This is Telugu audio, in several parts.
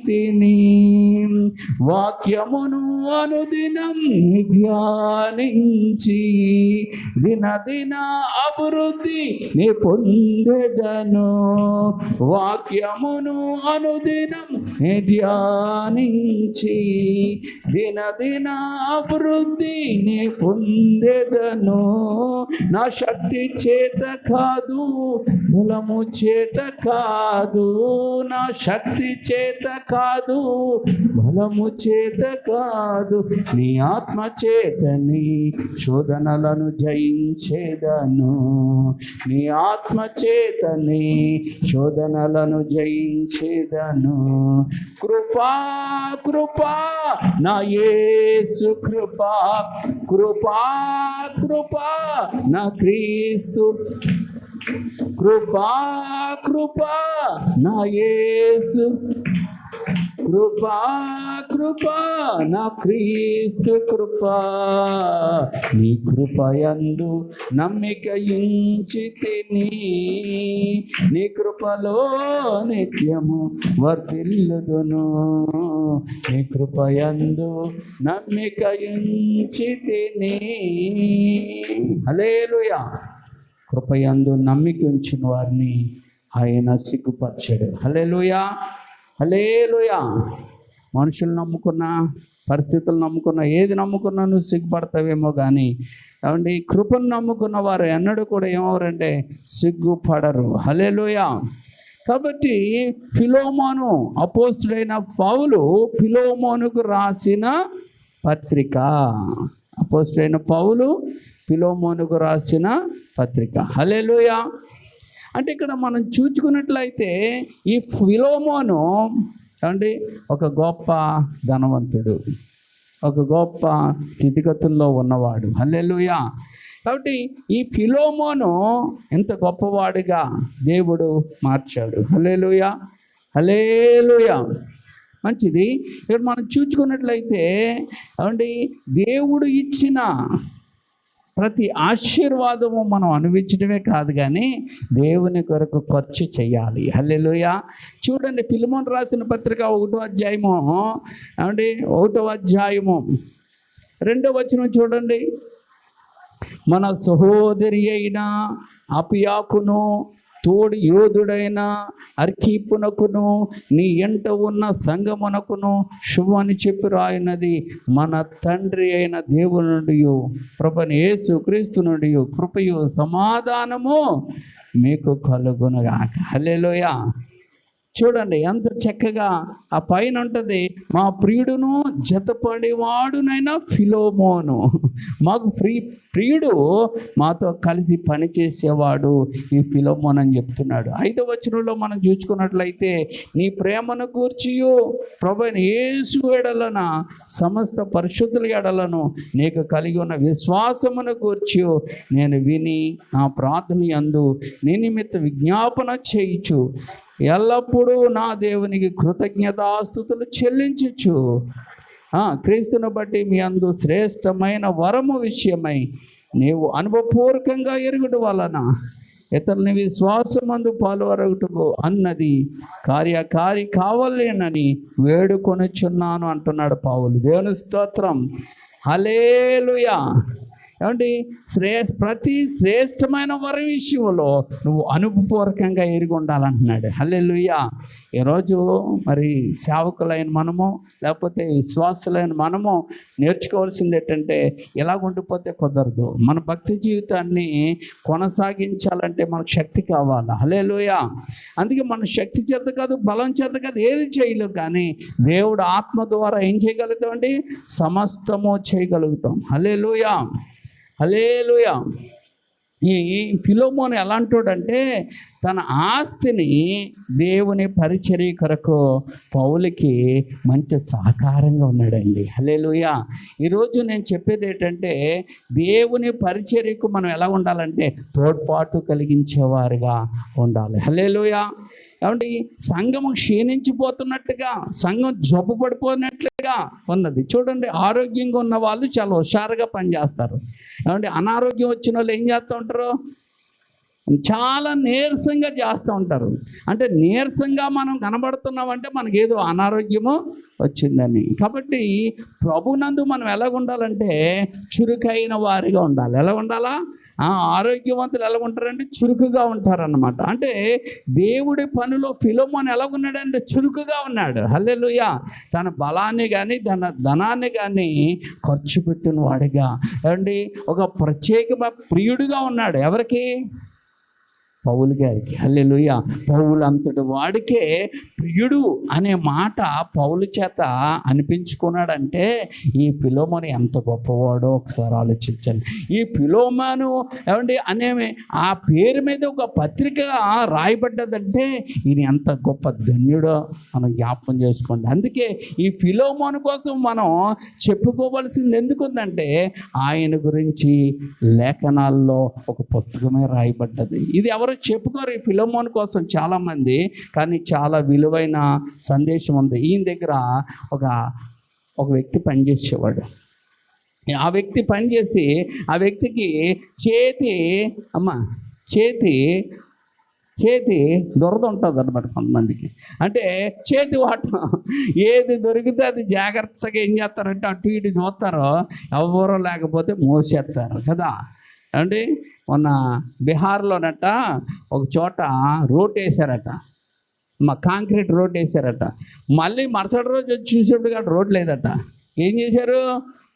తిని. వాక్యమును అనుదినం ధ్యానించి దినదిన అభివృద్ధి ని పొందెదను. వాక్యమును అనుదినం ధ్యానించి దినదిన అభివృద్ధిని పొందెదను. నా శక్తి చేత కాదు, బలము చేత కాదు, నా శక్తి చేత కాదు, బలము చేత కాదు, నీ ఆత్మ చేతని శోధనలను జయించేదను. నీ ఆత్మ చేతని శోధనలను జయించేదను. కృపా కృపా నా యేసు కృపా, కృపా కృపా నా క్రీస్తు, కృపా కృపా నా యేసు, కృపా కృపా నా క్రీస్తు కృపా. నీ కృపయందు నమ్మికయించితిని, నీ కృపలో నిత్యము వర్ధిల్లుదును. నీ కృపయందు నమ్మికయించితిని. హల్లెలూయా. కృపయందు నమ్మిక ఉంచిన వారిని ఆయన సిగ్గుపరచాడు. హల్లెలూయా, హల్లెలూయా. మనుషులు నమ్ముకున్నా, పరిస్థితులు నమ్ముకున్నా, ఏది నమ్ముకున్నా నువ్వు సిగ్గుపడతావేమో కానీ ఏమండి, కృపను నమ్ముకున్న వారు ఎన్నడూ కూడా ఏమవరంటే సిగ్గుపడరు. హల్లెలూయా. కాబట్టి ఫిలోమోను, అపోస్తుడైన పౌలు ఫిలోమోనుకు రాసిన పత్రిక, అపోస్తుడైన పౌలు ఫిలోమోనుకు రాసిన పత్రిక. హల్లెలూయా. అంటే ఇక్కడ మనం చూసుకున్నట్లయితే ఈ ఫిలోమోను అంటే ఒక గొప్ప ధనవంతుడు, ఒక గొప్ప స్థితిగతుల్లో ఉన్నవాడు. హల్లెలూయా. కాబట్టి ఈ ఫిలోమోను ఎంత గొప్పవాడిగా దేవుడు మార్చాడు. హల్లెలూయా, హల్లెలూయా. మంచిది. ఇక్కడ మనం చూసుకున్నట్లయితే అంటే దేవుడు ఇచ్చిన ప్రతి ఆశీర్వాదము మనం అనుభవించడమే కాదు కానీ దేవుని కొరకు ఖర్చు చేయాలి. హల్లెలూయా. చూడండి, ఫిలోమోను రాసిన పత్రిక 1వ అధ్యాయము, అంటే 1వ అధ్యాయము 2వ వచనం చూడండి. మన సహోదరి అయిన అపియాకును తోడి యోధుడైన అర్కీపునకును నీ ఎంట ఉన్న సంగమునకును శుభమని చెప్పి రాయినది మన తండ్రి అయిన దేవుని నుండి ప్రభువైన యేసు క్రీస్తు నుండి కృపయు సమాధానము మీకు కలుగునుగాక. హల్లెలూయా. చూడండి ఎంత చక్కగా ఆ పైన ఉంటుంది, మా ప్రియుడును జతపడేవాడునైనా ఫిలోమోను. మాకు ప్రియుడు మాతో కలిసి పనిచేసేవాడు ఈ ఫిలోమోన్ అని చెప్తున్నాడు. 5వ వచనంలో మనం చూసుకున్నట్లయితే నీ ప్రేమను గూర్చియు ప్రభువైన యేసు ఎడలన సమస్త పరిశుద్ధుల ఎడలను నీకు కలిగి ఉన్న విశ్వాసమును గూర్చి నేను విని నా ప్రార్థన యందు నీ నిమిత్త విజ్ఞాపన చేయుచు ఎల్లప్పుడూ నా దేవునికి కృతజ్ఞతాస్తుతులు చెల్లించుచు క్రీస్తును బట్టి మీ అందు శ్రేష్టమైన వరము విషయమై నీవు అనుభవపూర్వకంగా ఎరుగుడు వలన ఇతరుని విశ్వాసమందు పాల్గొనటకు అన్నది కార్యకారి కావాలేనని వేడుకొనుచున్నాను అంటున్నాడు పౌలు. దేవుని స్తోత్రం. హల్లెలూయా. ఏమండి, ప్రతి శ్రేష్టమైన వరం విషయంలో నువ్వు అనుభవపూర్వకంగా ఎరిగి ఉండాలంటున్నాడు. హల్లెలూయా. ఈరోజు మరి సేవకులైన మనము లేకపోతే విశ్వాసులైన మనము నేర్చుకోవాల్సింది ఏంటంటే ఇలాగ ఉండిపోతే కుదరదు. మన భక్తి జీవితాన్ని కొనసాగించాలంటే మనకు శక్తి కావాలి. హల్లెలూయా. అందుకే మన శక్తి చేత కాదు, బలం చేత కాదు, ఏది చేయలేవు. కానీ దేవుడు ఆత్మ ద్వారా ఏం చేయగలుగుతామండి? సమస్తము చేయగలుగుతాం. హల్లెలూయా, హల్లెలూయా. ఈ ఫిలోమోను ఎలాంటోడంటే తన ఆస్తిని దేవుని పరిచర్య కొరకు పౌలుకి మంచి సహకారంగా ఉన్నాడండి. హల్లెలూయా. ఈరోజు నేను చెప్పేది ఏంటంటే దేవుని పరిచర్యకు మనం ఎలా ఉండాలంటే తోడ్పాటు కలిగించేవారుగా ఉండాలి. హల్లెలూయా. ఏమంటే సంఘము క్షీణించిపోతున్నట్టుగా, సంఘం జబ్బు పడిపోయినట్లుగా ఉన్నది. చూడండి, ఆరోగ్యంగా ఉన్న వాళ్ళు చాలా హుషారుగా పనిచేస్తారు. ఏమంటే అనారోగ్యం వచ్చిన వాళ్ళు ఏం చేస్తూ ఉంటారు? చాలా నీరసంగా చేస్తూ ఉంటారు. అంటే నీరసంగా మనం కనబడుతున్నామంటే మనకి ఏదో అనారోగ్యము వచ్చిందని. కాబట్టి ప్రభునందు మనం ఎలా ఉండాలంటే చురుకైన వారిగా ఉండాలి. ఎలా ఉండాలా? ఆరోగ్యవంతులు ఎలా ఉంటారంటే చురుకుగా ఉంటారన్నమాట. అంటే దేవుడి పనిలో ఫిలోమోను ఎలా ఉన్నాడంటే చురుకుగా ఉన్నాడు. హల్లెలూయా. తన బలాన్ని కానీ తన ధనాన్ని కానీ ఖర్చు పెట్టిన వాడిగా ఏమండి ఒక ప్రత్యేకమైన ప్రియుడిగా ఉన్నాడు. ఎవరికి? పౌలు గారికి. హల్లెలూయా. పౌలు అంతటి వాడికే ప్రియుడు అనే మాట పౌలు చేత అనిపించుకున్నాడంటే ఈ ఫిలోమోను ఎంత గొప్పవాడో ఒకసారి ఆలోచించండి. ఈ ఫిలోమోను ఏమండి అనే ఆ పేరు మీద ఒక పత్రిక రాయబడ్డదంటే ఈయన ఎంత గొప్ప ధన్యుడో మనం జ్ఞాపకం చేసుకోండి. అందుకే ఈ ఫిలోమోను కోసం మనం చెప్పుకోవలసింది ఎందుకుందంటే ఆయన గురించి లేఖనాల్లో ఒక పుస్తకమే రాయబడ్డది. ఇది ఎవరు చెప్పుకోరు ఈ ఫిలోమోను కోసం చాలామంది, కానీ చాలా విలువైన సందేశం ఉంది. ఈయన దగ్గర ఒక వ్యక్తి పనిచేసేవాడు. ఆ వ్యక్తి పనిచేసి ఆ వ్యక్తికి చేతి దురద ఉంటుంది అన్నమాట కొంతమందికి. అంటే చేతి వాటం ఏది దొరికితే అది జాగ్రత్తగా ఏం చేస్తారంటే అటు ఇటు చూస్తారో, ఎవరో లేకపోతే మోసేస్తారు కదా అండి. మొన్న బీహార్లోనట ఒక చోట రోడ్ వేసారట, కాంక్రీట్ రోడ్ వేసారట. మళ్ళీ మరుసటి రోజు వచ్చి చూసేప్పుడు కానీ రోడ్ లేదట. ఏం చేశారు?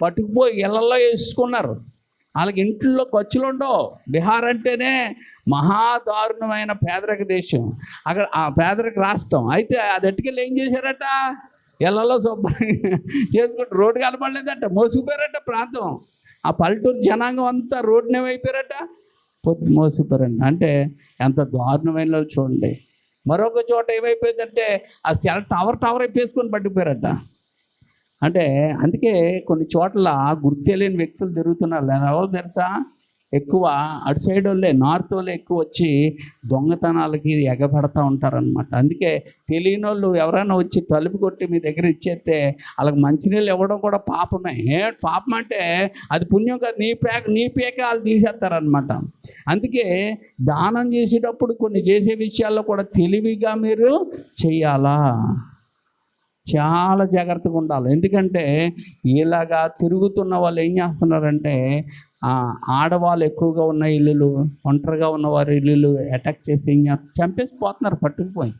పట్టుకుపోయి ఇళ్ళల్లో వేసుకున్నారు. వాళ్ళకి ఇంట్లో ఖర్చులు ఉండవు. బీహార్ అంటేనే మహాదారుణమైన పేదరిక దేశం, అక్కడ ఆ పేదరిక రాష్ట్రం. అయితే అది ఎట్టుకెళ్ళి ఏం చేశారట? ఇళ్ళల్లో చేసుకుంటూ రోడ్డు కనపడలేదట, మోసుకుపోయారట ప్రాంతం. ఆ పల్లెటూరు జనాంగం అంతా రోడ్డునే అయిపోయారట, మోసిపోయారంట. అంటే ఎంత దారుణమైన చూడండి. మరొక చోట ఏమైపోయిందంటే ఆ సెల్ టవర్ అయిపోయేసుకొని పట్టిపోయారట. అంటే అందుకే కొన్ని చోట్ల గుర్తెలేని వ్యక్తులు తిరుగుతున్నారు. ఎవరు తెలుసా? ఎక్కువ అటు సైడ్ వాళ్ళే, నార్త్ వాళ్ళే ఎక్కువ వచ్చి దొంగతనాలకి ఎగబడతా ఉంటారనమాట. అందుకే తెలియని వాళ్ళు ఎవరైనా వచ్చి తలుపు కొట్టి మీ దగ్గర ఇచ్చేస్తే వాళ్ళకి మంచినీళ్ళు ఇవ్వడం కూడా పాపమే. పాపం అంటే అది పుణ్యం కాదు, నీ పేక వాళ్ళు తీసేస్తారనమాట. అందుకే దానం చేసేటప్పుడు కొన్ని చేసే విషయాల్లో కూడా తెలివిగా మీరు చెయ్యాలా, చాలా జాగ్రత్తగా ఉండాలి. ఎందుకంటే ఇలాగా తిరుగుతున్న వాళ్ళు ఏం చేస్తున్నారంటే ఆడవాళ్ళు ఎక్కువగా ఉన్న ఇల్లులు, ఒంటరిగా ఉన్నవారి ఇల్లులు అటాక్ చేసి ఏం చంపేసి పోతున్నారు పట్టుకుపోయి.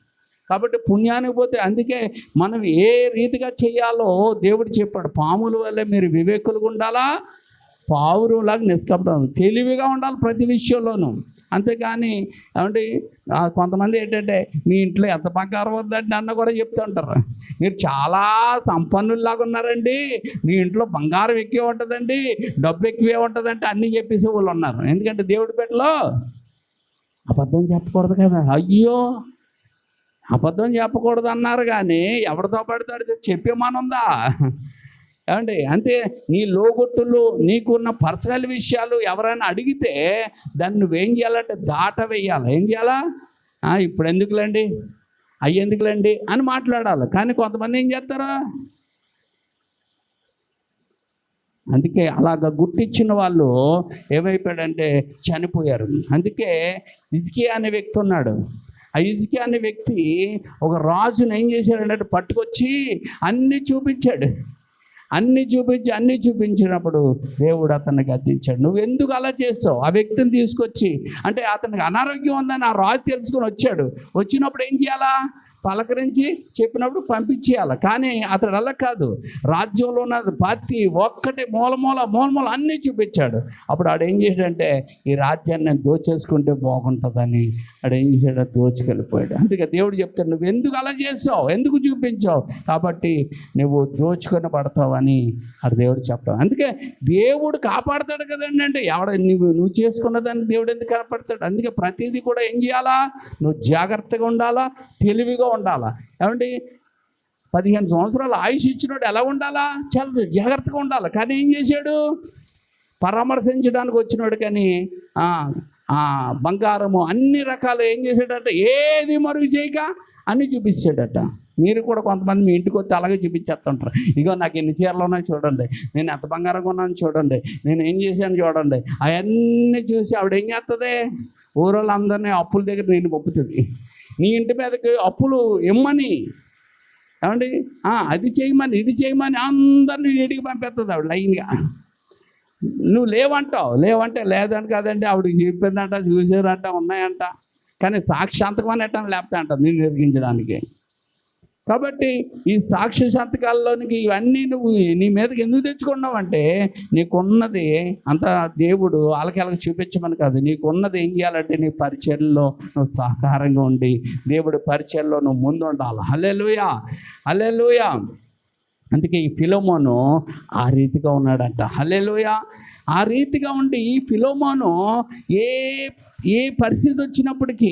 కాబట్టి పుణ్యానికి పోతే అందుకే మనం ఏ రీతిగా చేయాలో దేవుడు చెప్పాడు. పాముల వల్లే మీరు వివేకులుగా ఉండాలా, పావురులాగా నిష్కపటం, తెలివిగా ఉండాలి ప్రతి విషయంలోనూ. అంతేకాని ఏమంటే కొంతమంది ఏంటంటే మీ ఇంట్లో ఎంత బంగారం వద్దండి అన్న కూడా చెప్తూ ఉంటారు. మీరు చాలా సంపన్నుల్లాగా ఉన్నారండి, మీ ఇంట్లో బంగారం ఎక్కువే ఉంటుందండి, డబ్బు ఎక్కువే ఉంటుందంటే అన్నీ చెప్పేసి వాళ్ళు ఉన్నారు. ఎందుకంటే దేవుడి పెట్టలో అబద్ధం చెప్పకూడదు కదా. అయ్యో, అబద్ధం చెప్పకూడదు అన్నారు కానీ ఎవరితో పడతాడు చెప్పేమానుందా? ఏమండి అంతే. నీ లోగొట్టులు, నీకున్న పర్సనల్ విషయాలు ఎవరైనా అడిగితే దాన్ని నువ్వేం చేయాలంటే దాట వేయాలి. ఏం చేయాలా? ఇప్పుడు ఎందుకులేండి, ఎందుకులేండి అని మాట్లాడాలి. కానీ కొంతమంది ఏం చేస్తారా? అందుకే అలాగ గుర్తించిన వాళ్ళు ఏమైపోయాడంటే చనిపోయారు. అందుకే హిజ్కియా అనే వ్యక్తి ఉన్నాడు. ఆ హిజ్కియా అనే వ్యక్తి ఒక రాజును ఏం చేశాడంటే పట్టుకొచ్చి అన్నీ చూపించినప్పుడు దేవుడు అతన్ని గద్దించాడు. నువ్వు ఎందుకు అలా చేస్తావు? ఆ వ్యక్తిని తీసుకొచ్చి, అంటే అతనికి అనారోగ్యం ఉందని ఆ రాజు తెలుసుకొని వచ్చాడు. వచ్చినప్పుడు ఏం చేయాలా? పలకరించి చెప్పినప్పుడు పంపించేయాలి. కానీ అతడు అలా కాదు, రాజ్యంలో ఉన్న పార్టీ ఒక్కటే మూల అన్నీ చూపించాడు. అప్పుడు ఆడేం చేశాడంటే ఈ రాజ్యాన్ని నేను దోచేసుకుంటే బాగుంటుందని ఆడేం చేశాడు? దోచుకెళ్ళిపోయాడు. అందుకే దేవుడు చెప్తాడు, నువ్వు ఎందుకు అలా చేసావు, ఎందుకు చూపించావు, కాబట్టి నువ్వు దోచుకొని పడతావని అది దేవుడు చెప్తావు. అందుకే దేవుడు కాపాడుతాడు కదండి. అంటే నువ్వు చేసుకున్న దాన్ని దేవుడు ఎందుకు కాపాడుతాడు? అందుకే ప్రతిదీ కూడా ఏం చేయాలా? నువ్వు జాగ్రత్తగా ఉండాలా, తెలివిగా ఉండాలా. ఏమండి 15 సంవత్సరాలు ఆయుష్ ఇచ్చినోడు ఎలా ఉండాలా? చాలా జాగ్రత్తగా ఉండాలి. కానీ ఏం చేశాడు? పరామర్శించడానికి వచ్చినాడు కానీ బంగారము అన్ని రకాలు ఏం చేశాడట? ఏది మరుగు చేయక అన్నీ చూపించాడట. మీరు కూడా కొంతమంది మీ ఇంటికి వస్తే అలాగే చూపించేస్తుంటారు. ఇగో నాకు ఎన్ని చీరలు ఉన్నాయో చూడండి, నేను ఎంత బంగారంగా ఉన్నాను చూడండి, నేను ఏం చేశాను చూడండి. అవన్నీ చూసి ఆవిడ ఏం చేస్తుంది? ఊరోళ్ళందరినీ అప్పుల దగ్గర నేను పంపుతుంది. నీ ఇంటి మీదకి అప్పులు ఇమ్మని, ఏమండి అది చేయమని ఇది చేయమని అందరినీ ఇంటికి పంపిస్తుంది ఆవిడ లైన్గా. నువ్వు లేవంటే లేదని కాదండి, ఆవిడకి చెప్పిందంట, చూసారంట, ఉన్నాయంట, కానీ సాక్షి సంతకం అనేట లేకపోతే అంట నేను నిర్గించడానికి. కాబట్టి ఈ సాక్షి సంతకాల్లోనికి ఇవన్నీ నువ్వు నీ మీదకి ఎందుకు తెచ్చుకున్నావు అంటే, నీకున్నది అంత దేవుడు వాళ్ళకి చూపించమని కాదు, నీకున్నది ఏం చేయాలంటే నీ పరిచర్యలో నువ్వు సహకారంగా ఉండి దేవుడి పరిచర్యలో నువ్వు ముందు ఉండాలి. హల్లెలూయా, హల్లెలూయా. అందుకే ఈ ఫిలోమోను ఆ రీతిగా ఉన్నాడంట. హల్లెలూయా. ఆ రీతిగా ఉండి ఈ ఫిలోమోను ఏ పరిస్థితి వచ్చినప్పటికీ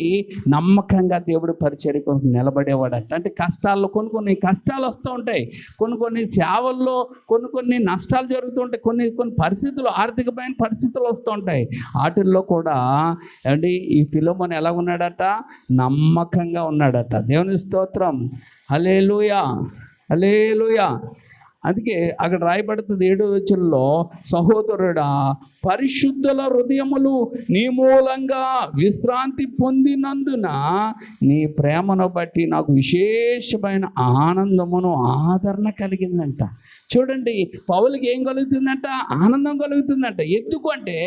నమ్మకంగా దేవుడి పరిచర్యకు నిలబడేవాడంట. అంటే కష్టాల్లో కొన్ని కష్టాలు వస్తూ ఉంటాయి, కొన్ని సేవల్లో కొన్ని నష్టాలు జరుగుతూ ఉంటాయి, కొన్ని పరిస్థితులు, ఆర్థికమైన పరిస్థితులు వస్తూ ఉంటాయి. వాటిల్లో కూడా అంటే ఈ ఫిలోమోను ఎలా ఉన్నాడట? నమ్మకంగా ఉన్నాడట. దేవుని స్తోత్రం. హల్లెలూయా, హల్లెలూయా. అందుకే అక్కడ రాయబడుతుంది 7వ వచనంలో, సహోదరుడా, పరిశుద్ధుల హృదయములు నీ మూలంగా విశ్రాంతి పొందినందున నీ ప్రేమను బట్టి నాకు విశేషమైన ఆనందమును ఆదరణ కలిగిందంట. చూడండి, పౌలుకి ఏం కలుగుతుందంట? ఆనందం కలుగుతుందంట. ఎందుకంటే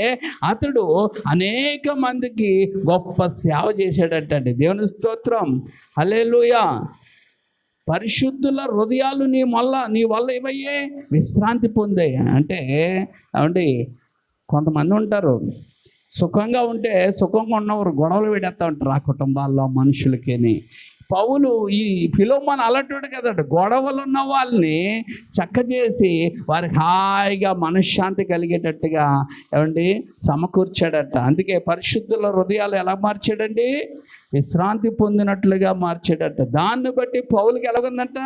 అతడు అనేక మందికి గొప్ప సేవ చేశాడంటండి. దేవుని స్తోత్రం. హల్లెలూయా. పరిశుద్ధుల హృదయాలు నీ వల్ల ఏమయ్యే? విశ్రాంతి పొందాయి. అంటే ఏమండి, కొంతమంది ఉంటారు సుఖంగా ఉంటే సుఖంగా ఉన్నవారు గొడవలు పెడతా ఉంటారు ఆ కుటుంబాల్లో మనుషులకి. పౌలు ఈ ఫిలోమోను అలాంటి కదట, గొడవలు ఉన్న వాళ్ళని చక్కచేసి వారికి హాయిగా మనశ్శాంతి కలిగేటట్టుగా ఏమండి సమకూర్చాడట. అందుకే పరిశుద్ధుల హృదయాలు ఎలా మార్చాడండి? విశ్రాంతి పొందినట్లుగా మార్చాడట. దాన్ని బట్టి పౌలుకి ఎలాగుందంట?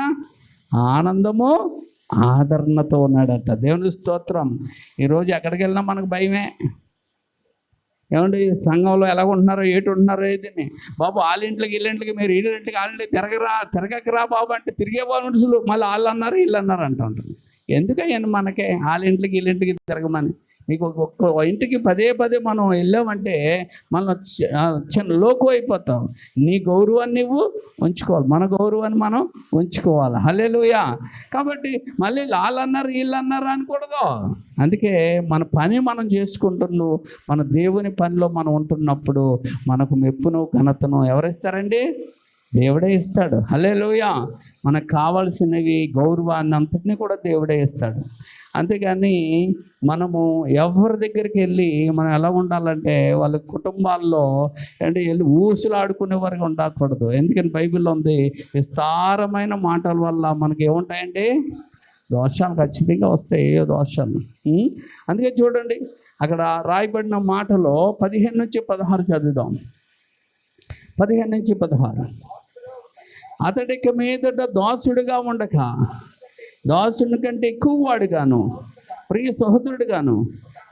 ఆనందము ఆదరణతో ఉన్నాడట. దేవుని స్తోత్రం. ఈరోజు ఎక్కడికి వెళ్ళినా మనకు భయమే. ఏమండి, సంఘంలో ఎలాగుంటున్నారో ఏటి ఉంటున్నారో ఏదని, బాబు వాళ్ళింట్లకి వీళ్ళింట్లకి, మీరు వీళ్ళింటికి వాళ్ళింటికి తిరగకరా బాబు అంటే తిరిగే మనుషులు మళ్ళీ వాళ్ళు అన్నారు వీళ్ళు అన్నారు అంటూ ఉంటుంది. ఎందుకయ్యాను మనకే వాళ్ళింటికి వీళ్ళింటికి తిరగమని? మీకు ఒక్క ఇంటికి పదే మనం వెళ్ళామంటే మనం చిన్న లోకు అయిపోతాం. నీ గౌరవాన్ని నువ్వు ఉంచుకోవాలి, మన గౌరవాన్ని మనం ఉంచుకోవాలి. హల్లెలూయా. కాబట్టి మళ్ళీ వాళ్ళన్నారు వీళ్ళన్నారు అనకూడదు. అందుకే మన పని మనం చేసుకుంటున్నాం, మన దేవుని పనిలో మనం ఉంటున్నప్పుడు మనకు మెప్పును ఘనతను ఎవరిస్తారండి? దేవుడే ఇస్తాడు. హల్లెలూయా. మనకు కావాల్సినవి గౌరవాన్ని అంతటినీ కూడా దేవుడే ఇస్తాడు. అంతేగాని మనము ఎవరి దగ్గరికి వెళ్ళి మనం ఎలా ఉండాలంటే వాళ్ళ కుటుంబాల్లో అంటే వెళ్ళి ఊసులాడుకునే వరకు ఉండకూడదు. ఎందుకని బైబిల్లో ఉంది, విస్తారమైన మాటల వల్ల మనకి ఏముంటాయండి? దోషాలు ఖచ్చితంగా వస్తాయి, ఏ దోషాలు. అందుకే చూడండి, అక్కడ రాయబడిన మాటలో 15-16 చదువుదాం. 15-16. అతడికి మీదట దాసుడిగా ఉండక దాసుని కంటే ఎక్కువ వాడుగాను, ప్రియ సహోదరుడుగాను,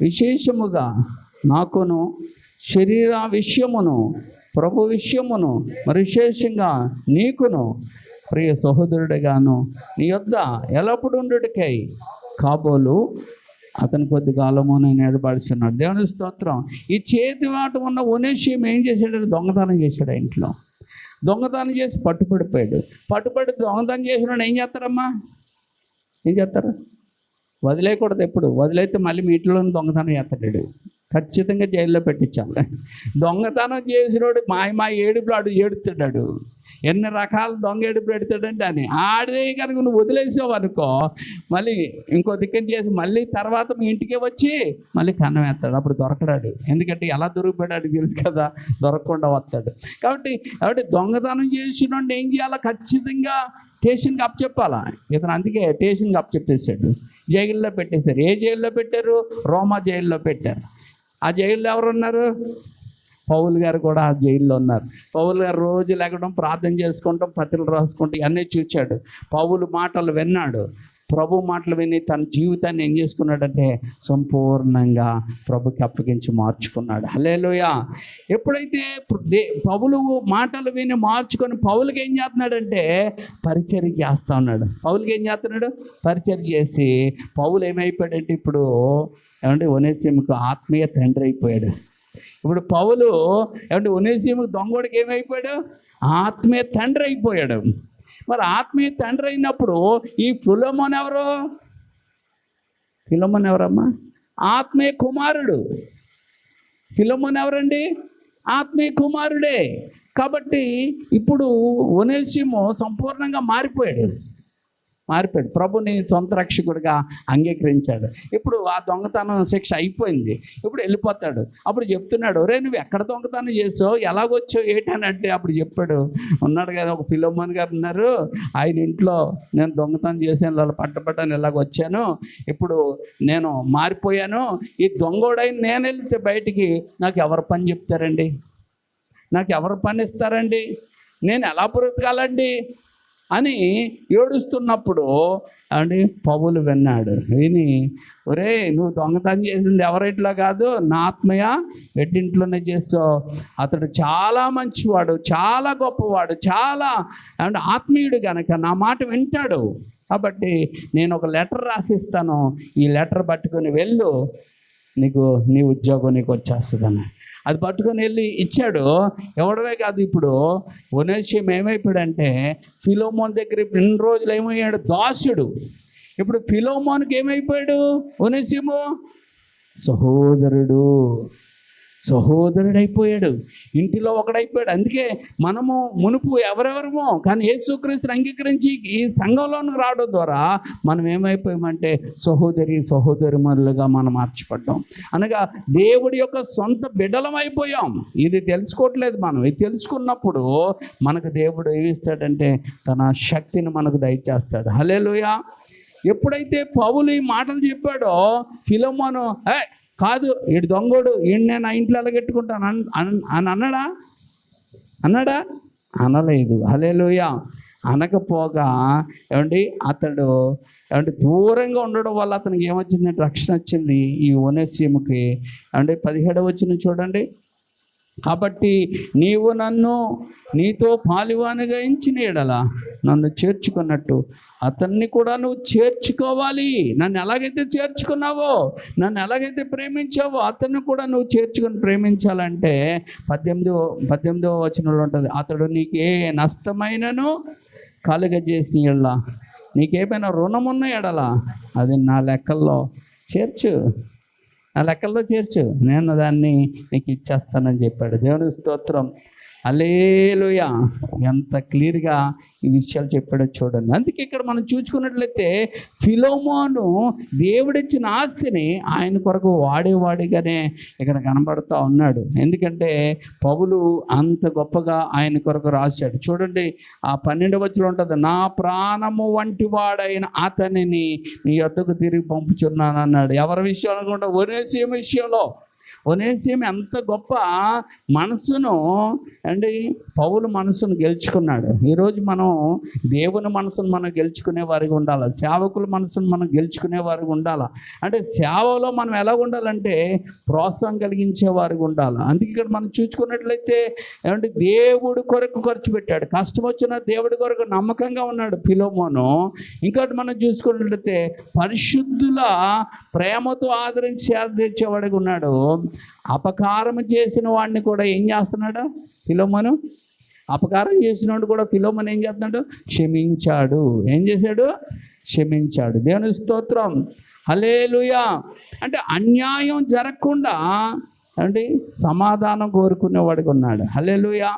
విశేషముగా నాకును శరీర విషయమును ప్రభు విషయమును మరి విశేషంగా నీకును ప్రియ సహోదరుడుగాను నీ యొద్ద ఎల్లప్పుడు ఉండుటకై కాబోలు అతను కొద్ది కాలము నేను ఏర్పడుచున్నాడు. దేవుని స్తోత్రం. ఈ చేతివాట ఉన్న ఒనేషియం ఏం చేశాడు? దొంగతనం చేశాడు. ఇంట్లో దొంగతనం చేసి పట్టుబడిపోయాడు. దొంగతనం చేసిన ఏం చేస్తారమ్మా? ఏం చేస్తారు? వదిలేయకూడదు. ఎప్పుడు వదిలేస్తే మళ్ళీ మీ ఇంట్లో దొంగతనం చేస్తాడు. ఖచ్చితంగా జైల్లో పెట్టించాలి. దొంగతనం చేసినోడు మా ఏడుపులు ఆడు ఏడుతాడు. ఎన్ని రకాల దొంగ ఏడుపులు పెడతాడంటే అని ఆడిదే కనుక నువ్వు వదిలేసావు అనుకో, మళ్ళీ ఇంకో దిక్కని చేసి మళ్ళీ తర్వాత మీ ఇంటికే వచ్చి మళ్ళీ కన్నం వేస్తాడు. అప్పుడు దొరకడాడు. ఎందుకంటే ఎలా దొరికిపోయాడు తెలుసు కదా, దొరకకుండా వస్తాడు. కాబట్టి దొంగతనం చేసినోడిని ఏం చేయాలా? ఖచ్చితంగా స్టేషన్కి అప్పచెప్పాలా. ఇతను అందుకే స్టేషన్కి అప్పచెప్పేశాడు. జైల్లో పెట్టేశారు. ఏ జైల్లో పెట్టారు? రోమా జైల్లో పెట్టారు. ఆ జైల్లో ఎవరున్నారు? పౌలు గారు కూడా ఆ జైల్లో ఉన్నారు. పౌలు గారు రోజు లేకడం, ప్రార్థన చేసుకుంటాం, పత్రికలు రాసుకుంటాం, ఇవన్నీ చూచాడు. పౌలు మాటలు విన్నాడు. ప్రభు మాటలు విని తన జీవితాన్ని ఏం చేసుకున్నాడంటే సంపూర్ణంగా ప్రభుకి అప్పగించి మార్చుకున్నాడు. హల్లెలూయా. ఎప్పుడైతే పౌలు మాటలు విని మార్చుకొని పౌలుకి ఏం చేస్తున్నాడంటే పరిచర్య చేస్తూ ఉన్నాడు. పౌలుకి ఏం చేస్తున్నాడు? పరిచర్య చేసి పౌలు ఏమైపోయాడంటే ఇప్పుడు ఏమంటే ఒనేసిముకు ఆత్మీయ తండ్రి అయిపోయాడు. ఇప్పుడు పౌలు ఏమంటే ఒనేసిముకు దొంగోడికి ఏమైపోయాడు? ఆత్మీయ తండ్రి అయిపోయాడు. మరి ఆత్మీయ తండ్రి అయినప్పుడు ఈ ఫిలోమోన్ ఎవరు? ఫిలోమోన్ ఎవరమ్మా? ఆత్మీయ కుమారుడు. ఫిలోమోన్ ఎవరండి? ఆత్మీయ కుమారుడే. కాబట్టి ఇప్పుడు ఒనేసిము సంపూర్ణంగా మారిపోయాడు. ప్రభుని సొంత రక్షకుడిగా అంగీకరించాడు. ఇప్పుడు ఆ దొంగతనం శిక్ష అయిపోయింది, ఇప్పుడు వెళ్ళిపోతాడు. అప్పుడు చెప్తున్నాడు, రే నువ్వు ఎక్కడ దొంగతనం చేసావు, ఎలాగొచ్చావు ఏంటనంటే అప్పుడు చెప్పాడు, ఉన్నాడు కదా ఒక ఫిలోమోన్ గారు ఉన్నారు, ఆయన ఇంట్లో నేను దొంగతనం చేశాను, అలా పట్టబడ్డాను, ఇలాగొచ్చాను, ఇప్పుడు నేను మారిపోయాను. ఈ దొంగోడైన నేను వెళ్తే బయటికి నాకు ఎవరు పని చెప్తారండి, నాకు ఎవరు పని ఇస్తారండి, నేను ఎలా బ్రతకాలండి అని ఏడుస్తున్నప్పుడు అండి పౌలు విన్నాడు. విని, ఒరే నువ్వు దొంగతనం చేసింది ఎవరింట్లో కాదు, నా ఆత్మయ వెడ్డింట్లోనే చేస్తావు. అతడు చాలా మంచివాడు, చాలా గొప్పవాడు, చాలా అంటే ఆత్మీయుడు కనుక నా మాట వింటాడు. కాబట్టి నేను ఒక లెటర్ రాసిస్తాను, ఈ లెటర్ పట్టుకొని వెళ్ళు, నీ ఉద్యోగం నీకు వచ్చేస్తుందని. అది పట్టుకొని వెళ్ళి ఇచ్చాడు. ఎవడమే కాదు, ఇప్పుడు ఒనేసిము ఏమైపోయాడంటే ఫిలోమోన్ దగ్గర ఇన్ని రోజులు ఏమయ్యాడు? దాసుడు. ఇప్పుడు ఫిలోమోన్కి ఏమైపోయాడు? ఒనేసిము సహోదరుడైపోయాడు, ఇంటిలో ఒకడైపోయాడు. అందుకే మనము మునుపు ఎవరెవరమో, కానీ యేసుక్రీస్తుని అంగీకరించి ఈ సంఘంలోనికి రావడం ద్వారా మనం ఏమైపోయామంటే సహోదరిమరులుగా మనం మార్చిపడ్డాం. అనగా దేవుడి యొక్క సొంత బిడ్డలం అయిపోయాం. ఇది తెలుసుకోవట్లేదు మనం. ఇది తెలుసుకున్నప్పుడు మనకు దేవుడు ఏమిస్తాడంటే తన శక్తిని మనకు దయచేస్తాడు. హల్లెలూయా. ఎప్పుడైతే పౌలు ఈ మాటలు చెప్పాడో ఫిలోమోను కాదు ఈడు దొంగోడు, ఈయన నేను ఆ ఇంట్లో ఎలాగెట్టుకుంటాను అని అన్నాడా? అనలేదు. హల్లెలూయా. అనకపోగా ఏమండి అతడు దూరంగా ఉండడం వల్ల అతనికి ఏమొచ్చిందంటే రక్షణ వచ్చింది ఈ ఒనేసిముకి. 17వ వచనం చూడండి. కాబట్టి నీవు నన్ను నీతో పాలివానిగా ఎంచిన ఎడల నన్ను చేర్చుకున్నట్టు అతన్ని కూడా నువ్వు చేర్చుకోవాలి. నన్ను ఎలాగైతే చేర్చుకున్నావో, నన్ను ఎలాగైతే ప్రేమించావో అతన్ని కూడా నువ్వు చేర్చుకొని ప్రేమించాలంటే 18వ వచనంలో ఉంటుంది, అతడు నీకు ఏ నష్టమైనను కలుగజేసిన ఎడల, నీకేమైనా రుణం ఉన్న ఎడల అది నా లెక్కల్లో చేర్చు, నేను దాన్ని నీకు ఇచ్చేస్తానని చెప్పాడు. దేవుని స్తోత్రం. హల్లెలూయా. ఎంత క్లియర్గా ఈ విషయాలు చెప్పాడో చూడండి. అందుకే ఇక్కడ మనం చూసుకున్నట్లయితే ఫిలోమోను దేవుడిచ్చిన ఆస్తిని ఆయన కొరకు వాడేవాడిగానే ఇక్కడ కనబడుతూ ఉన్నాడు. ఎందుకంటే పౌలు అంత గొప్పగా ఆయన కొరకు రాశాడు. చూడండి ఆ 12వ వచనంలో ఉంటుంది, నా ప్రాణము వంటి వాడైన అతనిని నీ యొద్దకు తిరిగి పంపుచున్నాను అన్నాడు. ఎవరి విషయం అనుకుంటా? ఒనేసిము విషయంలో. ఒనేసిము ఎంత గొప్ప మనసును పౌలు మనసును గెలుచుకున్నాడు. ఈరోజు మనం దేవుని మనసును మనం గెలుచుకునే వారికి ఉండాలి, సేవకుల మనసును మనం గెలుచుకునే వారికి ఉండాలి. సేవలో మనం ఎలా ఉండాలంటే ప్రోత్సాహం కలిగించే వారికి ఉండాలి. అందుకే ఇక్కడ మనం చూసుకున్నట్లయితే దేవుడి కొరకు ఖర్చు పెట్టాడు, కష్టం వచ్చిన దేవుడి కొరకు నమ్మకంగా ఉన్నాడు ఫిలోమోను. ఇంకోటి మనం చూసుకున్నట్లయితే పరిశుద్ధుల ప్రేమతో ఆదరించి సేవ తీర్చేవాడిగా ఉన్నాడు. అపకారం చేసిన వాడిని కూడా ఏం చేస్తున్నాడు ఫిలోమోను? అపకారం చేసినోడు కూడా ఫిలోమోను ఏం చేస్తున్నాడు? క్షమించాడు. ఏం చేశాడు? క్షమించాడు. దేవుని స్తోత్రం. హల్లెలూయా. అన్యాయం జరగకుండా సమాధానం కోరుకునేవాడిగా ఉన్నాడు. హల్లెలూయా.